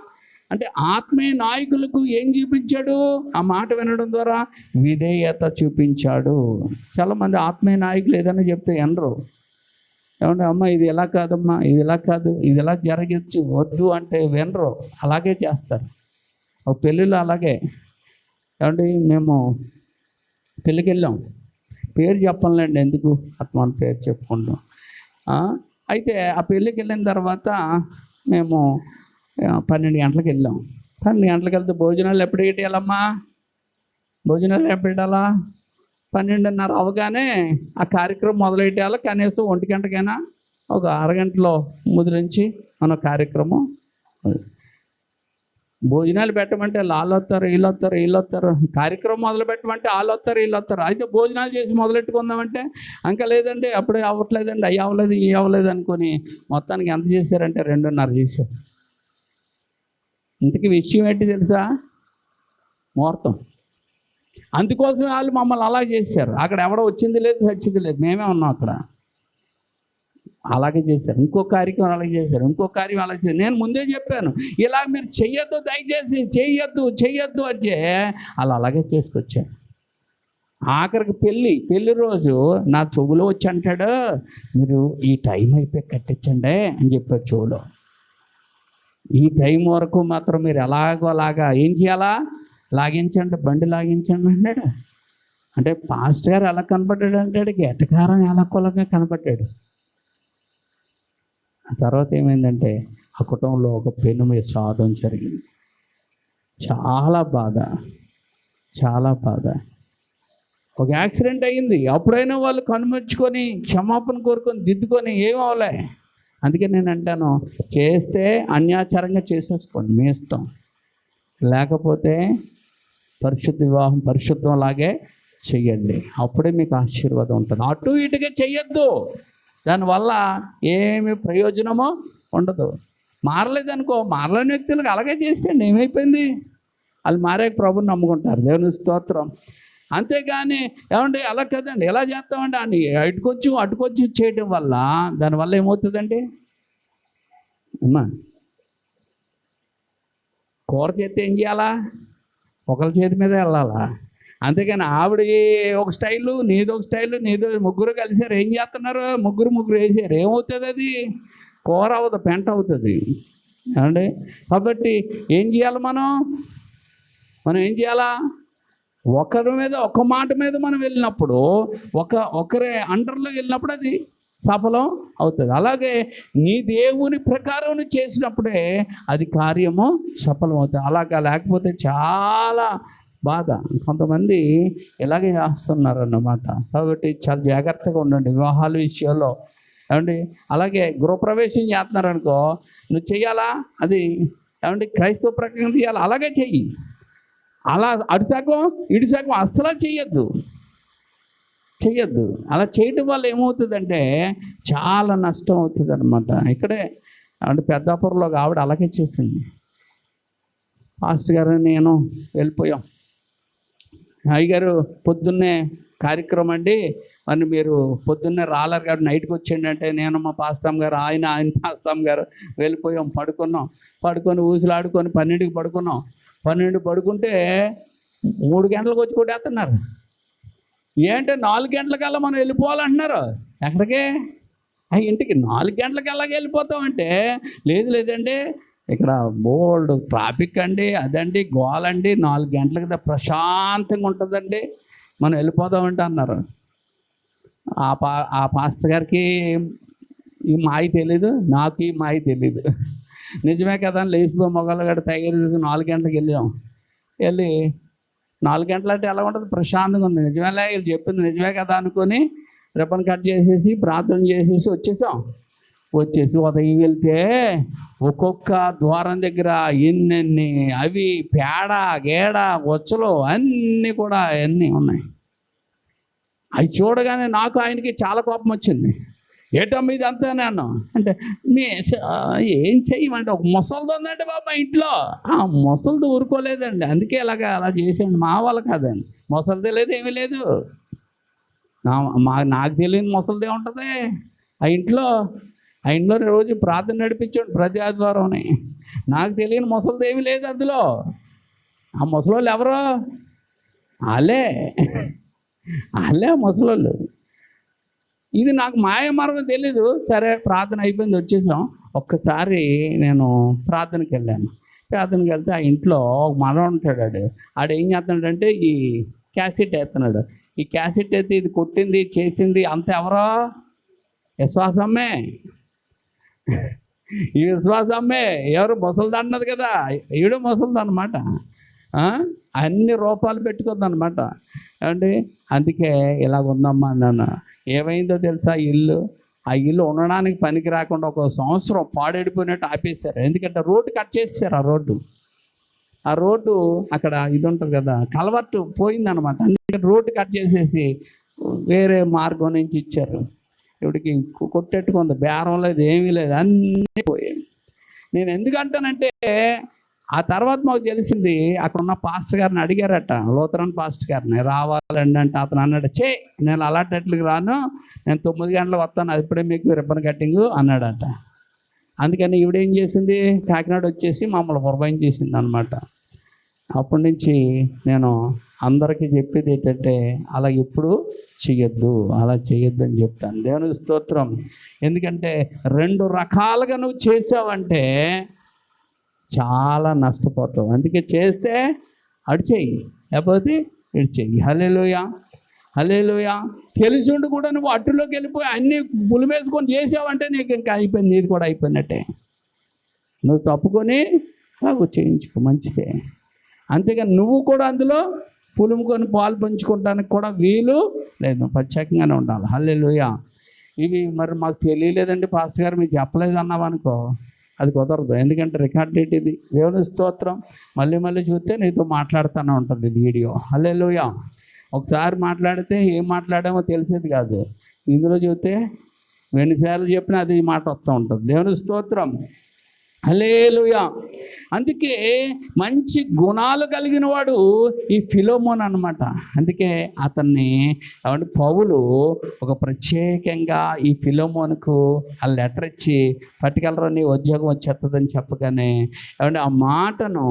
ఆత్మీయ నాయకులకు ఏం చూపించాడు? ఆ మాట వినడం ద్వారా విధేయత చూపించాడు. చాలామంది ఆత్మీయ నాయకులు ఏదైనా చెప్తే వినరు. అమ్మ ఇది ఎలా కాదమ్మా, ఇది ఇలా కాదు, ఇది ఎలా జరగచ్చు, వద్దు అంటే వినరు, అలాగే చేస్తారు. ఒక పెళ్ళిలో అలాగే మేము పెళ్ళికి వెళ్ళాం, పేరు చెప్పంలేండి ఎందుకు, ఆత్మ పేరు చెప్పుకుంటాం. అయితే ఆ పెళ్ళికి వెళ్ళిన తర్వాత మేము 12 గంటలకు వెళ్ళాం. 12 గంటలకు వెళ్తే భోజనాలు ఎప్పుడు పెట్టాలమ్మా? భోజనాలు ఎప్పుడు పెట్టాలా? 12:30 అవగానే ఆ కార్యక్రమం మొదలెట్టాలి. కనీసం 1 గంటకైనా ఒక అరగంటలో ముద్రించి మన కార్యక్రమం భోజనాలు పెట్టమంటే వాళ్ళు వస్తారు, వీళ్ళు వస్తారు, వీళ్ళు వస్తారు. కార్యక్రమం మొదలు పెట్టమంటే వాళ్ళు వస్తారు, వీళ్ళు వస్తారు. అయితే భోజనాలు చేసి మొదలెట్టుకుందామంటే ఇంకా లేదండి అప్పుడే అవ్వట్లేదండి, అయ్యి అవ్వలేదు, ఇవి అవ్వలేదు అనుకొని మొత్తానికి ఎంత చేశారంటే 2:30 చేశారు. ఇంతకీ విషయం ఏంటి తెలుసా? ముహూర్తం. అందుకోసం వాళ్ళు మమ్మల్ని అలా చేశారు. అక్కడ ఎవడో వచ్చింది లేదు, చచ్చింది లేదు, మేమే ఉన్నాం అక్కడ. అలాగే చేశారు. ఇంకో కార్యక్రమం అలాగే చేశారు, ఇంకో కార్యం అలాగే చేశారు. నేను ముందే చెప్పాను, ఇలా మీరు చెయ్యొద్దు, దయచేసి చెయ్యొద్దు అంటే అలా అలాగే చేసుకొచ్చాను. ఆఖరికి పెళ్ళి రోజు నా చెవులో వచ్చి అంటాడు, మీరు ఈ టైం అయిపోయి కట్టించండి అని చెప్పాడు చెవులో. ఈ టైం వరకు మాత్రం మీరు అలాగా ఏం చేయాలా, లాగించండి, బండి లాగించండి అన్నాడు. అంటే పాస్టర్ గారు ఎలా కనపడ్డాడు అంటాడు, ఎటకారం ఎలా కొలగా కనపడ్డాడు. ఆ తర్వాత ఏమైందంటే ఆ కుటుంబంలో ఒక పెను విషాదం జరిగింది. చాలా బాధ. ఒక యాక్సిడెంట్ అయ్యింది. అప్పుడైనా వాళ్ళు కనుమర్చుకొని క్షమాపణ కోరుకొని దిద్దుకొని ఏం అవలే. అందుకే నేను అంటాను, చేస్తే అన్యాచారంగా చేసేసుకోండి, మీ ఇష్టం. లేకపోతే పరిశుద్ధ వివాహం పరిశుద్ధం లాగే చెయ్యండి, అప్పుడే మీకు ఆశీర్వాదం ఉంటుంది. అటు ఇటుగా చెయ్యొద్దు, దానివల్ల ఏమి ప్రయోజనమో ఉండదు. మారలేదనుకో, మారలేని వ్యక్తులకు అలాగే చేసేయండి, ఏమైపోయింది? వాళ్ళు మారే ప్రభుని నమ్ముకుంటారు, దేవుని స్తోత్రం. అంతేగాని ఏమండి అలా కదండి, ఎలా చేస్తామండి అని అటుకొచ్చి చేయడం వల్ల దానివల్ల ఏమవుతుందండి? అమ్మా, కూర చేస్తే ఏం చేయాలా? ఒకరి చేతి మీద వెళ్ళాలా? అంతేగాని ఆవిడ ఒక స్టైలు, నీదో ఒక స్టైలు, ముగ్గురు కలిసారు, ఏం చేస్తున్నారు? ముగ్గురు వేసారు, ఏమవుతుంది? అది కూర అవుతుంది, పెంట అవుతుంది. ఏమండి? కాబట్టి ఏం చేయాలి? మనం ఏం చేయాలా? ఒకరి మీద ఒక మాట మీద మనం వెళ్ళినప్పుడు, ఒకరి అండర్లో వెళ్ళినప్పుడు అది సఫలం అవుతుంది. అలాగే నీ దేవుని ప్రకారం చేసినప్పుడే అది కార్యము సఫలం అవుతుంది. అలాగా లేకపోతే చాలా బాధ. కొంతమంది ఇలాగే చేస్తున్నారు అన్నమాట. కాబట్టి చాలా జాగ్రత్తగా ఉండండి వివాహాల విషయంలో. ఏమండి? అలాగే గృహప్రవేశం చేస్తున్నారు అనుకో, నువ్వు చెయ్యాలా? అది ఏమండి క్రైస్తవ ప్రకారం చేయాలి, అలాగే చెయ్యి. అలా అడుసగం ఇడుసగం అస్సలు చెయ్యొద్దు. అలా చేయడం వల్ల ఏమవుతుందంటే చాలా నష్టం అవుతుంది అనమాట. ఇక్కడే అంటే పెద్దాపురంలో ఆవిడ అలాగే చేసింది. పాస్టర్ గారు నేను వెళ్ళిపోయాం. అయ్యగారు పొద్దున్నే కార్యక్రమం అండి, మరి మీరు పొద్దున్నే రాలేరు కాబట్టి నైట్కి వచ్చేయండి అంటే, నేను మా పాస్టమ్ గారు ఆయన పాస్టమ్ గారు వెళ్ళిపోయాం. పడుకొని ఊసులాడుకొని 12కి పడుకున్నాం. 12 పడుకుంటే 3 గంటలకు వచ్చి కొట్టేస్తున్నారు. ఏంటంటే 4 గంటలకల్లా మనం వెళ్ళిపోవాలంటున్నారు. ఎక్కడికి? ఇంటికి 4 గంటలకి ఎలాగ వెళ్ళిపోతామంటే, లేదండి ఇక్కడ బోల్డ్ ట్రాఫిక్ అండి, అదండి గోలండి, 4 గంటలకి ప్రశాంతంగా ఉంటుందండి, మనం వెళ్ళిపోతామంటే అన్నారు. ఆ పాస్టర్ గారికి ఈ మాయ తెలీదు, నాకు ఈ మాయ తెలీదు. నిజమే కదా అని లేచిపోయి మొగలు గడ్డ తయారు చేసి 4 గంటలకు వెళ్ళి 4 గంటలు అంటే ఎలా ఉంటుంది? ప్రశాంతంగా ఉంది. నిజమేలే, వీళ్ళు చెప్పింది నిజమే కదా అనుకొని రిబ్బన్ కట్ చేసేసి ప్రార్థన చేసేసి వచ్చేసి ఉదయం వెళ్తే ఒక్కొక్క ద్వారం దగ్గర ఎన్నెన్ని అవి పేడ గేడ వచ్చలు అన్నీ కూడా అన్నీ ఉన్నాయి. అవి చూడగానే నాకు ఆయనకి చాలా కోపం వచ్చింది. ఏటమ్మ ఇది అంతా నేను అంటే, ఏం చెయ్యమంటే ఒక ముసలిది ఉందంటే బాబా ఇంట్లో. ఆ ముసలిది ఊరుకోలేదండి, అందుకే అలా చేసాడు. మా వాళ్ళు కాదండి, ముసలిదే లేదు, ఏమీ లేదు. నాకు తెలియని ముసలిదే ఉంటుంది ఆ ఇంట్లో రోజు ప్రార్థన నడిపించండి ప్రతి ఆదివారం. నాకు తెలియని ముసలిది ఏమీ లేదు అందులో. ఆ ముసలోళ్ళు ఎవరో? వాళ్ళే ముసలోళ్ళు. ఇది నాకు మాయమార్గం తెలీదు. సరే ప్రార్థన అయిపోయింది, వచ్చేసాం. ఒక్కసారి నేను ప్రార్థనకి వెళ్తే ఆ ఇంట్లో ఒక మనవడు ఉంటాడు. ఆడు ఏం చేస్తున్నాడంటే ఈ క్యాసెట్ వేస్తున్నాడు. ఈ క్యాసెట్ అయితే ఇది కొట్టింది చేసింది అంత ఎవరో? విశ్వాసమ్మే. ఈ విశ్వాసమ్మే ఎవరు? ముసలిది అన్నది కదా, ఈడు ముసలిది అనమాట. అన్ని రూపాలు పెట్టుకుంది అనమాట. ఏమండి? అందుకే ఇలాగ ఉందమ్మా అన్నాను. ఏమైందో తెలుసా? ఆ ఇల్లు ఉండడానికి పనికి రాకుండా 1 సంవత్సరం పాడైపోయినట్టు ఆపేశారు. ఎందుకంటే రోడ్డు కట్ చేశారు. ఆ రోడ్డు ఆ రోడ్డు అక్కడ ఇది ఉంటుంది కదా, కలవర్టు పోయిందనమాట. అందుకని రోడ్డు కట్ చేసేసి వేరే మార్గం నుంచి ఇచ్చారు. ఇప్పటికి కొట్టెట్టుకుంది, బేరం లేదు, ఏమీ లేదు, అన్నీ పోయాయి. నేను ఎందుకంటానంటే ఆ తర్వాత మాకు తెలిసింది, అక్కడ ఉన్న పాస్టర్ గారిని అడిగారట, లూథరన్ పాస్టర్ గారిని, రావాలండి అంటే అతను అన్నాడు, నేను అలాంటికి రాను, నేను 9 గంటలకు వస్తాను, అది ఇప్పుడే మీకు రిబ్బన్ కట్టింగ్ అన్నాడట. అందుకని ఈవిడేం చేసింది, కాకినాడ వచ్చేసి మమ్మల్ని పురమాయించేసింది అనమాట. అప్పటి నుంచి నేను అందరికీ చెప్పేది ఏంటంటే, అలా ఎప్పుడు చెయ్యొద్దు, అలా చెయ్యొద్దు అని చెప్తాను. దేవునికి స్తోత్రం. ఎందుకంటే 2 రకాలుగా నువ్వు చేసావంటే చాలా నష్టపోతావు. అందుకే చేస్తే అటు చెయ్యి, లేకపోతే ఇటు చెయ్యి. హల్లెలూయా, హల్లెలూయా. తెలిసి ఉండి కూడా నువ్వు అట్టులోకి వెళ్ళిపోయి అన్నీ పులిమేసుకొని చేసావంటే నీకు ఇంకా అయిపోయింది, నీది కూడా అయిపోయినట్టే. నువ్వు తప్పుకొని అలాగ చేయించుకో, మంచిదే. అంతేగాని నువ్వు కూడా అందులో పులుముకొని పాలు పంచుకోవడానికి కూడా వీలు లేదు, ప్రత్యేకంగానే ఉండాలి. హల్లెలూయా. ఇవి మరి మాకు తెలియలేదండి పాస్టర్ గారు, మీకు చెప్పలేదు అన్నావనుకో, అది కుదరదు. ఎందుకంటే రికార్డ్ డేట్ ఇది. దేవుని స్తోత్రం. మళ్ళీ మళ్ళీ చూస్తే నీతో మాట్లాడుతూనే ఉంటుంది వీడియో. హల్లెలూయా. ఒకసారి మాట్లాడితే ఏం మాట్లాడామో తెలిసేది కాదు, ఇందులో చూస్తే ఎన్నిసార్లు చెప్పినా అది మాట వస్తూ ఉంటుంది. దేవుని స్తోత్రం. హల్లెలూయా. అందుకే మంచి గుణాలు కలిగిన వాడు ఈ ఫిలోమోన్ అనమాట. అందుకే అతన్ని పౌలు ఒక ప్రత్యేకంగా ఈ ఫిలోమోన్కు ఆ లెటర్ ఇచ్చి, పట్టుకెళ్ళరా నీ ఉద్యోగం వచ్చేస్తుందని చెప్పగానే ఆ మాటను,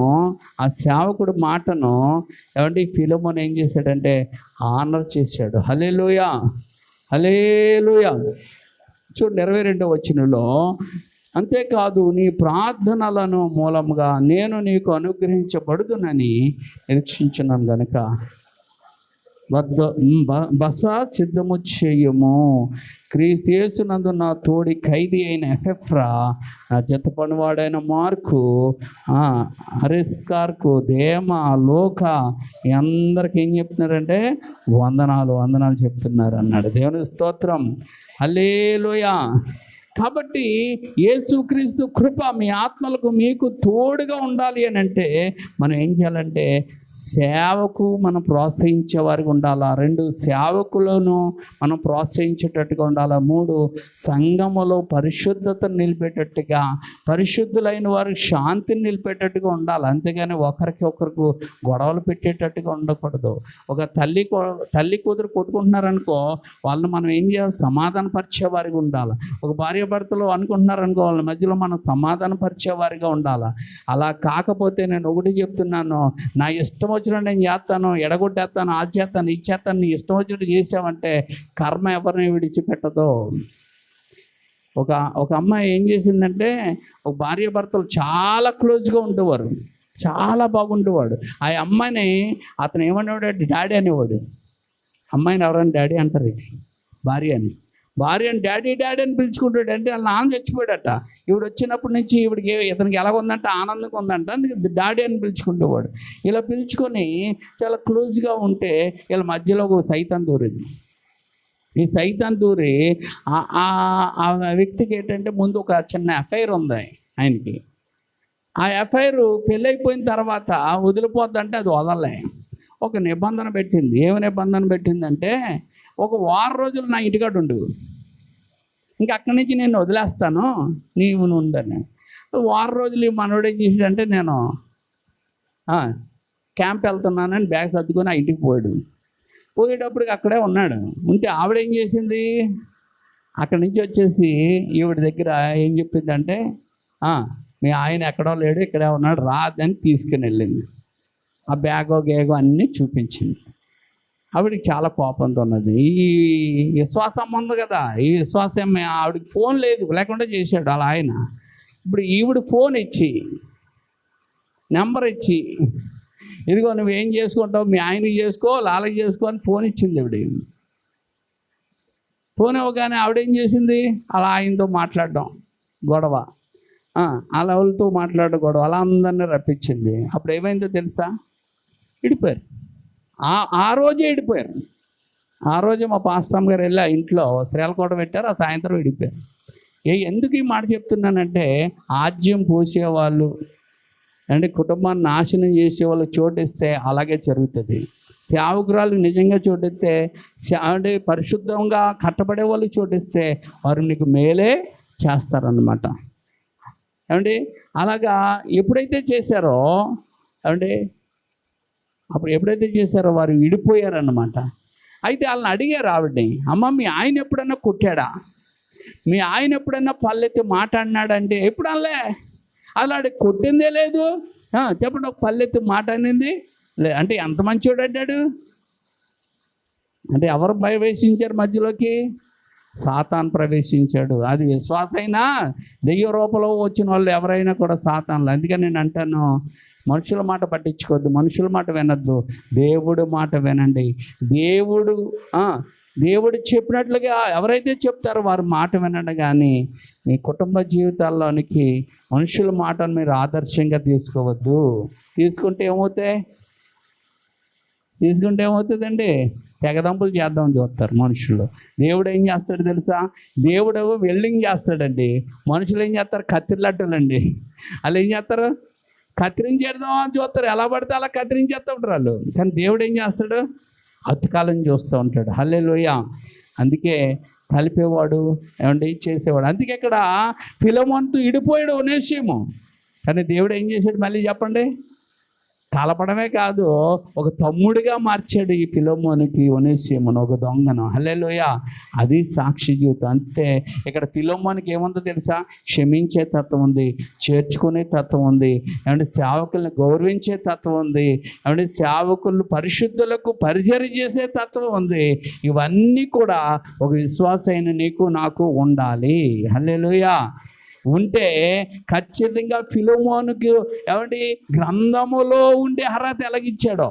ఆ సేవకుడు మాటను ఈ ఫిలోమోన్ ఏం చేశాడంటే ఆనర్ చేశాడు. హల్లెలూయా, హల్లెలూయా. చూడు 22వ వచనంలో, అంతేకాదు నీ ప్రార్థనలను మూలముగా నేను నీకు అనుగ్రహించబడుదునని నిరీక్షించున్నాను గనుక బస సిద్ధము చేయము. క్రీస్తు యేసునందు నా తోడి ఖైదీ అయిన ఎఫెఫ్రా, నా జత పనివాడైన మార్కు, అరిస్కార్కు, దేమ, లోక, మీ అందరికి ఏం చెప్తున్నారంటే వందనాలు చెప్తున్నారు అన్నాడు. దేవుని స్తోత్రం. హల్లెలూయా. కాబట్టి యేసుక్రీస్తు కృప మీ ఆత్మలకు మీకు తోడుగా ఉండాలి అని అంటే మనం ఏం చేయాలంటే సేవకు మనం ప్రోత్సహించే వారికి ఉండాలా. 2 సేవకులను మనం ప్రోత్సహించేటట్టుగా ఉండాలా. 3 సంఘములో పరిశుద్ధతను నిలిపేటట్టుగా, పరిశుద్ధులైన వారికి శాంతిని నిలిపేటట్టుగా ఉండాలి. అంతేగాని ఒకరికి గొడవలు పెట్టేటట్టుగా ఉండకూడదు. ఒక తల్లి కూతురు కొట్టుకుంటున్నారనుకో, వాళ్ళని మనం ఏం చేయాలి, సమాధానపరిచే వారికి ఉండాలి. ఒక భార్య భర్తలు అనుకుంటున్నారనుకో, వాళ్ళ మధ్యలో మనం సమాధానపరిచేవారిగా ఉండాలి. అలా కాకపోతే నేను ఒకటి చెప్తున్నాను, నా ఇష్టం వచ్చినట్టు నేను చేస్తాను, ఎడగొట్టేస్తాను, అది చేస్తాను, ఇది చేస్తాను, నీ ఇష్టం వచ్చినట్టు చేసావంటే కర్మ ఎవరిని విడిచిపెట్టదో. ఒక అమ్మాయి ఏం చేసిందంటే, ఒక భార్య భర్తలు చాలా క్లోజ్గా ఉండేవారు, చాలా బాగుండేవాడు. ఆ అమ్మాయిని అతను ఏమనేవాడు, డాడీ అనేవాడు. అమ్మాయిని ఎవరైనా డాడీ అంటారు, భార్యని డాడీ అని పిలుచుకుంటాడు. అంటే వాళ్ళ నాన్న చచ్చిపోయాడట. ఈవిడ వచ్చినప్పటి నుంచి ఇతనికి ఎలా ఉందంటే ఆనందంగా ఉందంట, అందుకే డాడీ అని పిలుచుకుంటేవాడు. ఇలా పిలుచుకొని చాలా క్లోజ్గా ఉంటే వీళ్ళ మధ్యలో ఒక సైతాన్ దూరింది. ఈ సైతాన్ దూరి ఆ వ్యక్తికి ఏంటంటే ముందు ఒక చిన్న ఎఫ్ఐఆర్ ఉంది ఆయనకి. ఆ ఎఫ్ఐఆర్ పెళ్ళైపోయిన తర్వాత వదిలిపోద్దంటే అది వదలలే. ఒక నిబంధన పెట్టింది. ఏమి నిబంధన పెట్టిందంటే, ఒక వారం రోజులు నా ఇంటికాడ ఉండు, ఇంకా అక్కడి నుంచి నేను వదిలేస్తాను, నీవు ఉండని. వారం రోజులు మనోడు ఏం చేసాడంటే, నేను క్యాంప్ వెళ్తున్నానని బ్యాగ్ సర్దుకొని ఆ ఇంటికి పోయేటప్పటికి అక్కడే ఉన్నాడు. ఉంటే ఆవిడ ఏం చేసింది, అక్కడి నుంచి వచ్చేసి ఈవిడ దగ్గర ఏం చెప్పిందంటే, మీ ఆయన ఎక్కడో లేడు, ఇక్కడే ఉన్నాడు, రాదని తీసుకుని వెళ్ళింది. ఆ బ్యాగో గేగో అన్నీ చూపించింది. ఆవిడికి చాలా కోపంతో ఉన్నది. ఈ విశ్వాసం ఉంది కదా, ఈ విశ్వాసం ఆవిడకి ఫోన్ లేదు, లేకుండా చేశాడు అలా ఆయన. ఇప్పుడు ఈవిడ ఫోన్ ఇచ్చి, నెంబర్ ఇచ్చి, ఇదిగో నువ్వు ఏం చేసుకుంటావు, మీ ఆయనకి చేసుకో, లాలకి చేసుకో అని ఫోన్ ఇచ్చింది ఆవిడ. ఫోన్ ఇవ్వగానే ఆవిడేం చేసింది, అలా ఆయనతో మాట్లాడడం, గొడవ, అలా వాళ్ళతో మాట్లాడడం, గొడవ, అలా అందరినీ రప్పించింది. అప్పుడు ఏమైందో తెలుసా, విడిపోయారు. ఆ రోజే విడిపోయారు. ఆ రోజే మా పాస్టమ్ గారు వెళ్ళి ఇంట్లో శ్రీలకోట పెట్టారు, ఆ సాయంత్రం విడిపోయారు. ఎందుకు ఈ మాట చెప్తున్నానంటే, ఆజ్యం పోసేవాళ్ళు, అంటే కుటుంబాన్ని నాశనం చేసే వాళ్ళు చోటిస్తే అలాగే జరుగుతుంది. సేవకురాలు నిజంగా చోటిస్తే, అంటే పరిశుద్ధంగా కట్టబడే వాళ్ళు చోటిస్తే వారు నీకు మేలే చేస్తారన్నమాట. ఏమండి అలాగా ఎప్పుడైతే చేశారో, ఏమండి అప్పుడు ఎప్పుడైతే చేశారో వారు విడిపోయారన్నమాట. అయితే వాళ్ళని అడిగారు ఆవిడని, అమ్మ మీ ఆయన ఎప్పుడన్నా కొట్టాడా, మీ ఆయన ఎప్పుడన్నా పల్లెత్తి మాట్లాడినాడంటే ఎప్పుడు అనలే. అలా కొట్టిందే లేదు. చెప్పండి, ఒక పల్లెత్తి మాట అనింది అంటే ఎంత మంచోడు అడ్డాడు అంటే ఎవరు ప్రవేశించారు మధ్యలోకి? సాతాను ప్రవేశించాడు. అది విశ్వాస అయినా దెయ్య రూపంలో వచ్చిన వాళ్ళు ఎవరైనా కూడా సాతానులు. అందుకని నేను అంటాను, మనుషుల మాట పట్టించుకోవద్దు, మనుషుల మాట వినొద్దు, దేవుడు మాట వినండి. దేవుడు చెప్పినట్లుగా ఎవరైతే చెప్తారో వారి మాట వినండి. కానీ మీ కుటుంబ జీవితాల్లోనికి మనుషుల మాటను మీరు ఆదర్శంగా తీసుకోవద్దు. తీసుకుంటే ఏమవుతుందండి? తెగదంపులు చేద్దామని చూస్తారు మనుషులు. దేవుడు ఏం చేస్తాడు తెలుసా? దేవుడు వెల్డింగ్ చేస్తాడండి, మనుషులు ఏం చేస్తారు? కత్తిరిలట్టులండి. వాళ్ళు ఏం చేస్తారు? కత్తిరించేద్దాం అని చూస్తారు, ఎలా పడితే అలా కత్తిరించేస్తూ ఉంటారు వాళ్ళు. కానీ దేవుడు ఏం చేస్తాడు? అతికాలం చూస్తూ ఉంటాడు. హల్లెలూయా. అందుకే కలిపేవాడు, ఏమంటే చేసేవాడు. అందుకే ఇక్కడ ఫిలెమోనుతో విడిపోయాడు ఒనేసిము. కానీ దేవుడు ఏం చేశాడు మళ్ళీ చెప్పండి? కలపడమే కాదు, ఒక తమ్ముడిగా మార్చాడు ఈ ఫిలెమోనుకి ఒనేసిమును, ఒక దొంగను. హల్లెలూయా. అది సాక్షి జీవితం. అంతే. ఇక్కడ ఫిలెమోనుకి ఏముందో తెలుసా? క్షమించే తత్వం ఉంది, చేర్చుకునే తత్వం ఉంది, ఏమంటే సేవకుల్ని గౌరవించే తత్వం ఉంది, ఏమంటే సేవకులు పరిశుద్ధులకు పరిచర్య చేసే తత్వం ఉంది. ఇవన్నీ కూడా ఒక విశ్వాసైన నీకు నాకు ఉండాలి. హల్లెలూయా. ఉంటే ఖచ్చితంగా ఫిలెమోనుకి ఏమంటే గ్రంథములో ఉండే అర్హత ఎలాగిచ్చాడో.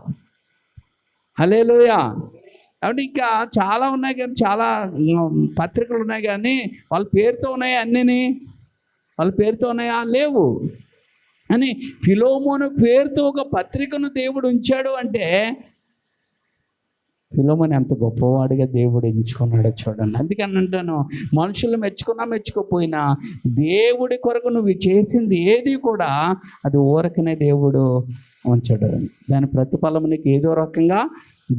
హల్లెలూయా. అంటే ఇంకా చాలా ఉన్నాయి కానీ, చాలా పత్రికలు ఉన్నాయి కానీ వాళ్ళ పేరుతో ఉన్నాయి అన్నీని. వాళ్ళ పేరుతో ఉన్నాయా? లేవు. అని ఫిలెమోను పేరుతో ఒక పత్రికను దేవుడు ఉంచాడు అంటే ఫిలెమోను ఎంత గొప్పవాడిగా దేవుడు ఎంచుకున్నాడో చూడండి. అందుకని అంటాను, మనుషులు మెచ్చుకున్నా మెచ్చుకోపోయినా దేవుడి కొరకు నువ్వు చేసింది ఏది కూడా అది ఊరకనే దేవుడు ఉంచాడు. దాని ప్రతిఫలం నీకు ఏదో రకంగా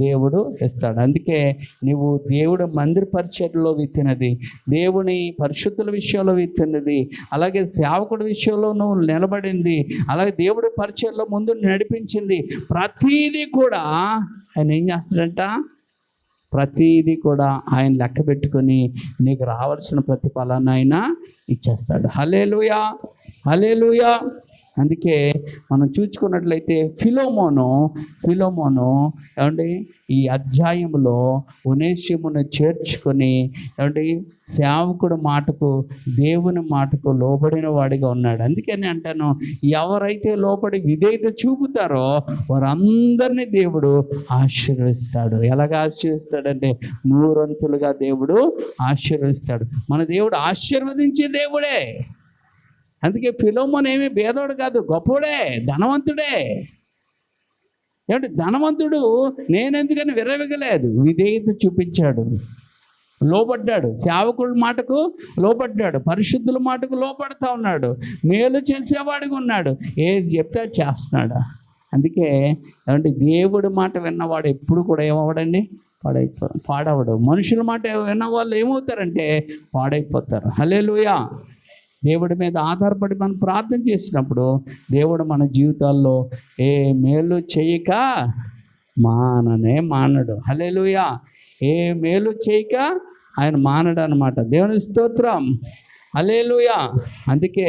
దేవుడు ఇస్తాడు. అందుకే నువ్వు దేవుడు మందిర పరిచర్యలో విత్తినది, దేవుని పరిశుద్ధుల విషయంలో విత్తినది, అలాగే సేవకుడి విషయంలో నువ్వు నిలబడింది, అలాగే దేవుడి పరిచర్యలో ముందు నడిపించింది, ప్రతీది కూడా ఆయన ఏం చేస్తాడంట? ప్రతీది కూడా ఆయన లెక్క పెట్టుకొని నీకు రావాల్సిన ప్రతిఫలాన్ని ఆయన ఇచ్చేస్తాడు. హల్లెలూయా. హల్లెలూయా. అందుకే మనం చూసుకున్నట్లయితే ఫిలెమోను ఏమండి ఈ అధ్యాయంలో ఒనేసిమును చేర్చుకొని ఏమండి సేవకుడు మాటకు, దేవుని మాటకు లోబడిన వాడిగా ఉన్నాడు. అందుకని అంటాను, ఎవరైతే లోబడి విధేయత చూపుతారో వారందరినీ దేవుడు ఆశీర్వదిస్తాడు. ఎలాగ ఆశీర్వదిస్తాడంటే నూరంతులుగా దేవుడు ఆశీర్వదిస్తాడు. మన దేవుడు ఆశీర్వదించే దేవుడే. అందుకే ఫిలెమోను ఏమీ భేదోడు కాదు, గొప్పోడే, ధనవంతుడే. ఏమంటే ధనవంతుడు నేనెందుకని విర్రవిగలేదు, విధేయత చూపించాడు, లోబడ్డాడు, సేవకుల మాటకు లోబడ్డాడు, పరిశుద్ధుల మాటకు లోపడుతూ ఉన్నాడు, మేలు చేసేవాడిగా ఉన్నాడు, ఏది చెప్తే చేస్తున్నాడు. అందుకే ఏమంటే దేవుడి మాట విన్నవాడు ఎప్పుడు కూడా ఏమవ్వడండి? పాడవడు. మనుషుల మాట విన్నవాళ్ళు ఏమవుతారంటే పాడైపోతారు. హల్లెలూయా. దేవుడి మీద ఆధారపడి మనం ప్రార్థన చేసినప్పుడు దేవుడు మన జీవితాల్లో ఏ మేలు చేయక మానడు. హల్లెలూయా. ఏ మేలు చేయక ఆయన మానడు అనమాట. దేవుని స్తోత్రం. హల్లెలూయా. అందుకే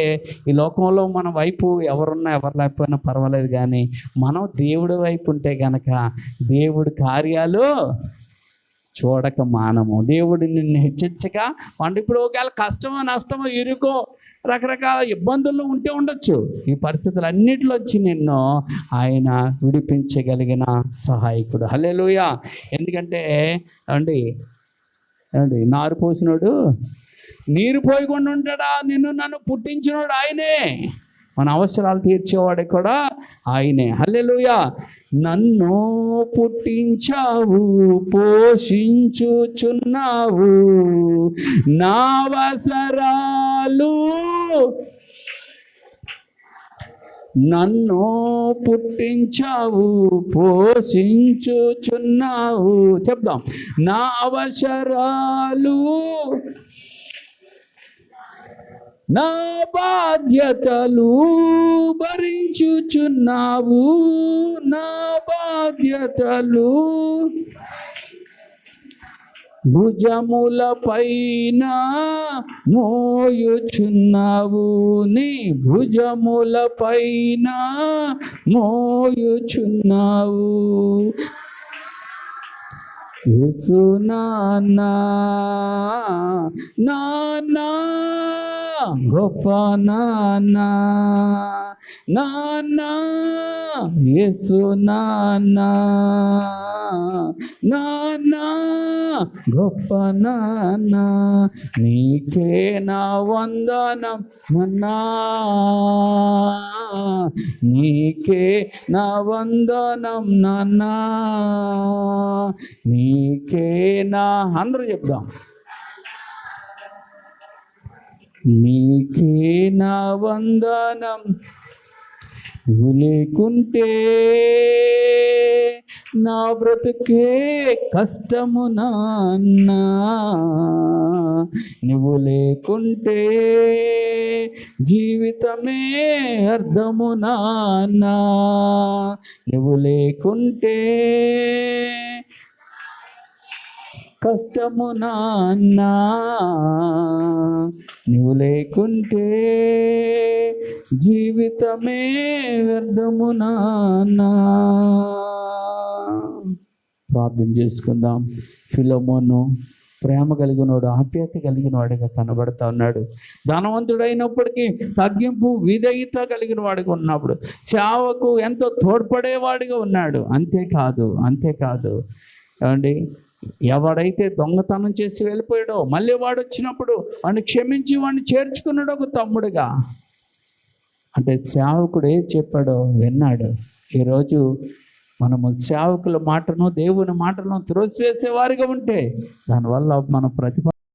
ఈ లోకంలో మన వైపు ఎవరున్నా ఎవరు లేకపోయినా పర్వాలేదు, కానీ మనం దేవుడి వైపు ఉంటే గనక దేవుడి కార్యాలు చూడక మానము. దేవుడు నిన్ను హెచ్చరించక పండు. ఇప్పుడు ఒకవేళ కష్టమో నష్టమో ఇరుకో రకరకాల ఇబ్బందుల్లో ఉంటే ఉండొచ్చు, ఈ పరిస్థితులు అన్నిటిలో వచ్చి నిన్ను ఆయన విడిపించగలిగిన సహాయకుడు. హల్లెలూయా. ఎందుకంటే అండి నారు పోసినోడు నీరు పోయకుండా ఉంటాడా? నిన్ను నన్ను పుట్టించినోడు ఆయనే, మన అవసరాలు తీర్చేవాడే కూడా ఆయనే. హల్లెలూయా. నన్ను పుట్టించావు, పోషించుచున్నావు, నా అవసరాలు నన్ను పుట్టించావు, పోషించుచున్నావు. చెప్దాం. నా అవసరాలు, నా బాధ్యతలు భరించుచున్నావు, నా బాధ్యతలు భుజముల పైన మోయుచున్నావు, నీ భుజముల పైన మోయుచున్నావు. యేసు నాన్నా, నాన్నా గొప్ప నాన్నా, నాన్నా యేసు నాన్నా, నాన్నా గొప్ప నాన్నా, నీకే నా వందనం నాన్నా, నీకే నా వందనం నాన్నా, నీకే నా, అందరూ చెప్దాం. నీకే నా వందనం, నువ్వు లేకుంటే నా బ్రతుకే కష్టము నాన్నా, నువ్వు లేకుంటే జీవితమే అర్థము నాన్నా, నువ్వు లేకుంటే కష్టము నాన్నా, నువ్వు లేకుంటే జీవితమే వ్యర్థము నాన్నా. ప్రార్థన చేసుకుందాం. ఫిలెమోను ప్రేమ కలిగినవాడు, ఆప్యాయత కలిగిన వాడిగా కనబడతా ఉన్నాడు. ధనవంతుడైనప్పటికీ తగ్గింపు, విధేయత కలిగిన వాడిగా ఉన్నప్పుడు సేవకు ఎంతో తోడ్పడేవాడిగా ఉన్నాడు. అంతేకాదు ఏమండి, ఎవడైతే దొంగతనం చేసి వెళ్ళిపోయాడో మళ్ళీ వాడు వచ్చినప్పుడు వాడిని క్షమించి వాడిని చేర్చుకున్నాడు ఒక తమ్ముడుగా. అంటే సేవకుడు ఏం చెప్పాడో విన్నాడు. ఈరోజు మనము సేవకుల మాటను, దేవుని మాటను త్రోసివేసే వారిగా ఉంటే దానివల్ల మన